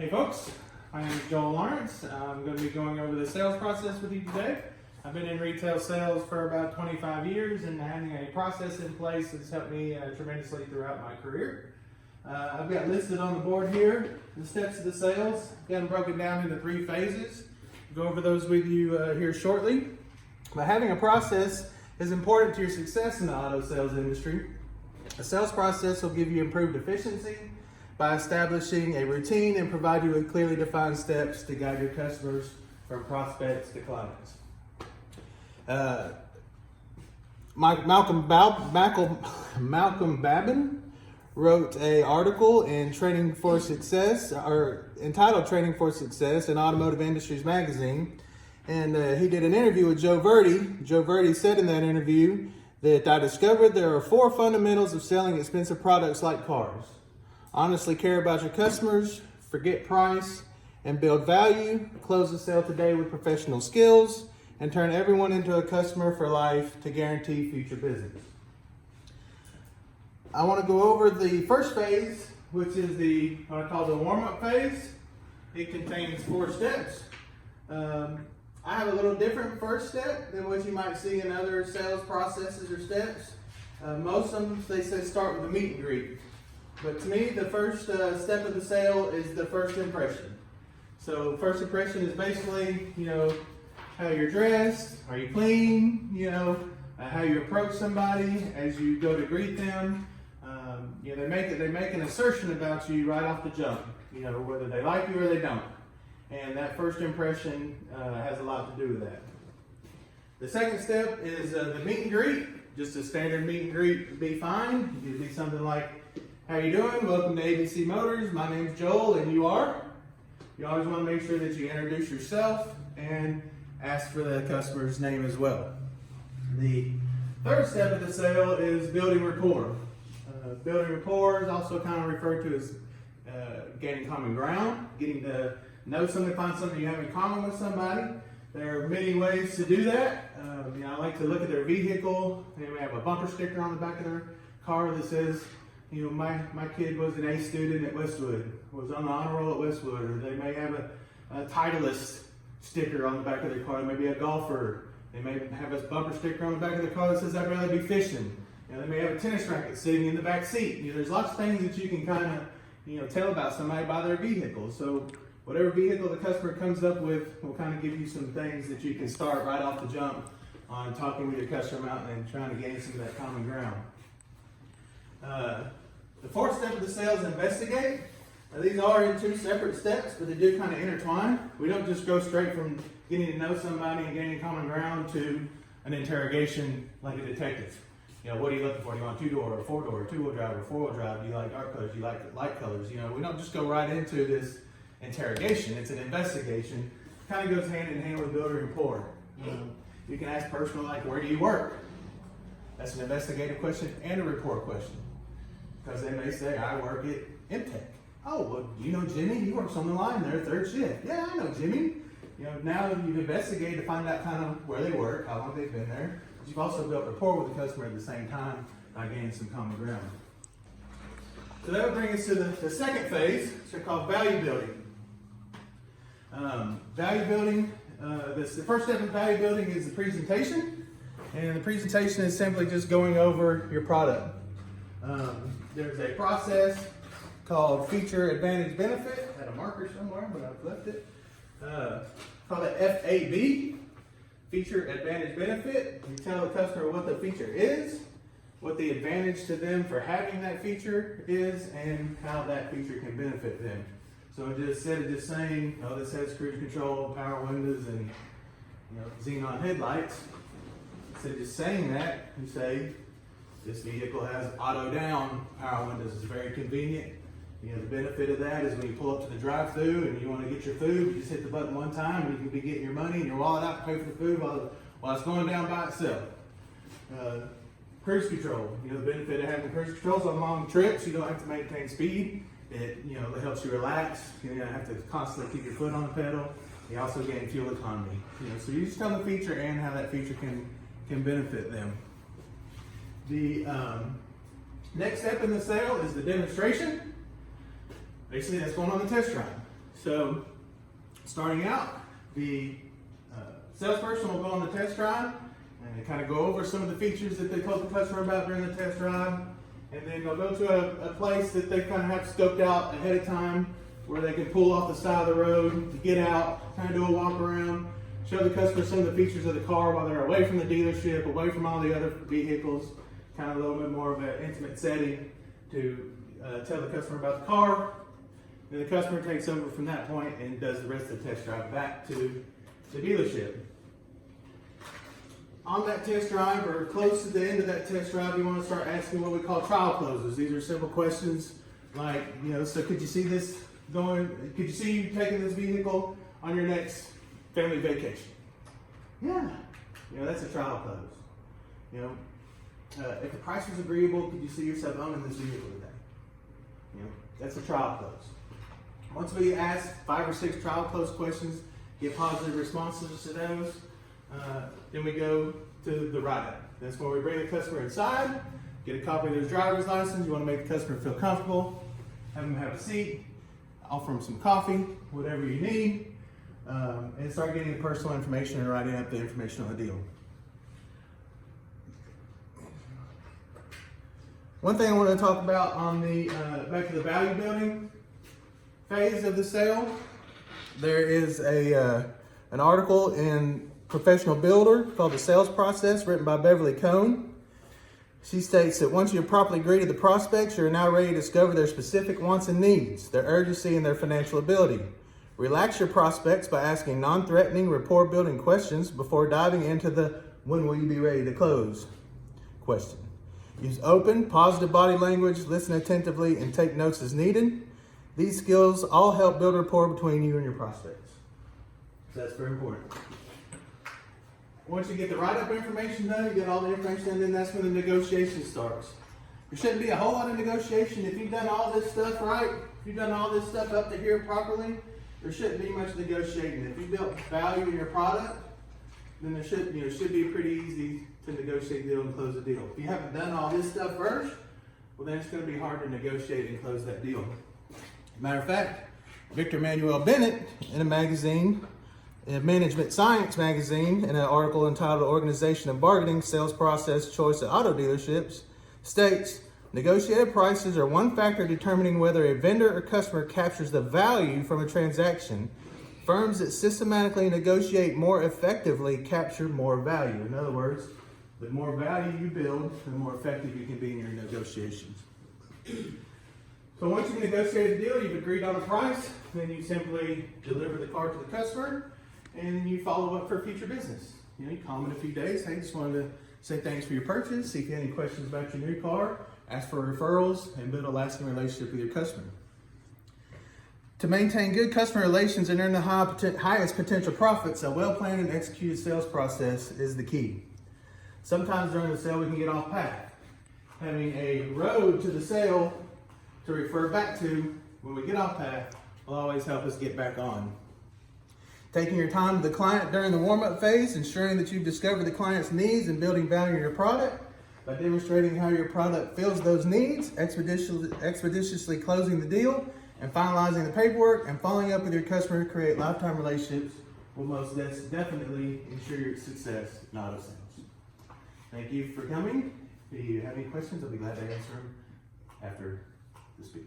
Hey folks, my name is Joel Lawrence. I'm going to be going over the sales process with you today. I've been in retail sales for about 25 years, and having a process in place has helped me tremendously throughout my career. I've got listed on the board here the steps of the sales. I've got them broken down into 3 phases. I'll go over those with you here shortly. But having a process is important to your success in the auto sales industry. A sales process will give you improved efficiency by establishing a routine and provide you with clearly defined steps to guide your customers from prospects to clients. Malcolm Babin wrote an article in Training for Success, or entitled Training for Success in Automotive Industries magazine, and he did an interview with Joe Verdi. Joe Verdi said in that interview that I discovered there are 4 fundamentals of selling expensive products like cars. Honestly care about your customers, forget price, and build value. Close the sale today with professional skills, and turn everyone into a customer for life to guarantee future business. I want to go over the first phase, which is what I call the warm-up phase. It contains 4 steps. I have a little different first step than what you might see in other sales processes or steps. Most of them, they say start with a meet and greet. But to me, the first step of the sale is the first impression. So first impression is basically, how you're dressed, are you clean, how you approach somebody as you go to greet them. They make an assertion about you right off the jump, whether they like you or they don't. And that first impression has a lot to do with that. The second step is the meet and greet. Just a standard meet and greet would be fine. It would be something like, how you doing? Welcome to ABC Motors. My name's Joel, and you are? You always want to make sure that you introduce yourself and ask for the customer's name as well. The third step of the sale is building rapport. Building rapport is also kind of referred to as gaining common ground, getting to know somebody, find something you have in common with somebody. There are many ways to do that. I like to look at their vehicle. They may have a bumper sticker on the back of their car that says, my kid was an A student at Westwood, was on the honor roll at Westwood, or they may have a Titleist sticker on the back of their car. Maybe a golfer. They may have a bumper sticker on the back of their car that says, I'd rather be fishing. They may have a tennis racket sitting in the back seat. There's lots of things that you can kind of, tell about somebody by their vehicle. So whatever vehicle the customer comes up with will kind of give you some things that you can start right off the jump on talking with your customer out and trying to gain some of that common ground. The fourth step of the sale is investigate. Now, these are in 2 separate steps, but they do kind of intertwine. We don't just go straight from getting to know somebody and gaining common ground to an interrogation like a detective. What are you looking for? Do you want a 2-door or a 4-door, 2-wheel drive or 4-wheel drive? Do you like dark colors? Do you like light colors? We don't just go right into this interrogation. It's an investigation. It kind of goes hand in hand with building rapport. You can ask personal, like, where do you work? That's an investigative question and a rapport question. Because they may say, I work at MTech. Oh, well, do you know Jimmy? He works on the line there, 3rd shift. Yeah, I know Jimmy. Now you've investigated to find out kind of where they work, how long they've been there. But you've also built rapport with the customer at the same time by gaining some common ground. So that would bring us to the second phase, which are called value building. Value building, the first step in value building is the presentation. And the presentation is simply just going over your product. There's a process called Feature Advantage Benefit. I had a marker somewhere, but I've left it. Called it FAB, Feature Advantage Benefit. You tell the customer what the feature is, what the advantage to them for having that feature is, and how that feature can benefit them. So instead of just saying, this has cruise control, power windows, and xenon headlights, instead of just saying that, you say, this vehicle has auto down power windows. It's very convenient. The benefit of that is when you pull up to the drive-thru and you want to get your food, you just hit the button one time and you can be getting your money and your wallet out to pay for the food while it's going down by itself. Cruise control. The benefit of having cruise controls on long trips, you don't have to maintain speed. It helps you relax. You don't have to constantly keep your foot on the pedal. You also gain fuel economy. So you just tell the feature and how that feature can benefit them. The Next step in the sale is the demonstration. Basically, that's going on the test drive. So, starting out, the salesperson will go on the test drive and kind of go over some of the features that they told the customer about during the test drive. And then they'll go to a place that they kind of have scoped out ahead of time where they can pull off the side of the road to get out, kind of do a walk around, show the customer some of the features of the car while they're away from the dealership, away from all the other vehicles, kind of a little bit more of an intimate setting to tell the customer about the car. Then the customer takes over from that point and does the rest of the test drive back to the dealership. On that test drive, or close to the end of that test drive, you want to start asking what we call trial closes. These are simple questions like, so could you see this going, could you see you taking this vehicle on your next family vacation? Yeah. That's a trial close. If the price was agreeable, could you see yourself owning this vehicle today? That's a trial close. Once we ask 5 or 6 trial close questions, get positive responses to those, then we go to the write-up. That's where we bring the customer inside, get a copy of their driver's license. You want to make the customer feel comfortable, have them have a seat, offer them some coffee, whatever you need, and start getting the personal information and writing up the information on the deal. One thing I want to talk about on the back to the value building phase of the sale, there is an article in Professional Builder called The Sales Process, written by Beverly Cohn. She states that once you have properly greeted the prospects, you are now ready to discover their specific wants and needs, their urgency, and their financial ability. Relax your prospects by asking non-threatening, rapport-building questions before diving into the "when will you be ready to close" question. Use open, positive body language, listen attentively, and take notes as needed. These skills all help build rapport between you and your prospects. So that's very important. Once you get the write-up information done, you get all the information done, then that's when the negotiation starts. There shouldn't be a whole lot of negotiation. If you've done all this stuff right, if you've done all this stuff up to here properly, there shouldn't be much negotiating. If you built value in your product, then it should be pretty easy to negotiate the deal and close the deal. If you haven't done all this stuff first, well, then it's going to be hard to negotiate and close that deal. Matter of fact, Victor Manuel Bennett, in a magazine, Management Science magazine, in an article entitled Organization and Bargaining, Sales Process Choice at Auto Dealerships, states, negotiated prices are one factor determining whether a vendor or customer captures the value from a transaction. Firms that systematically negotiate more effectively capture more value. In other words, the more value you build, the more effective you can be in your negotiations. So once you've negotiated a deal, you've agreed on a price, then you simply deliver the car to the customer, and you follow up for future business. You call them in a few days. Hey, just wanted to say thanks for your purchase, see if you have any questions about your new car, ask for referrals, and build a lasting relationship with your customer. To maintain good customer relations and earn the highest potential profits, a well-planned and executed sales process is the key. Sometimes during the sale, we can get off path. Having a road to the sale to refer back to when we get off path will always help us get back on. Taking your time with the client during the warm-up phase, ensuring that you've discovered the client's needs and building value in your product by demonstrating how your product fills those needs, expeditiously closing the deal, and finalizing the paperwork and following up with your customer to create lifetime relationships will most definitely ensure your success in auto sales. Thank you for coming. If you have any questions, I'll be glad to answer them after the speech.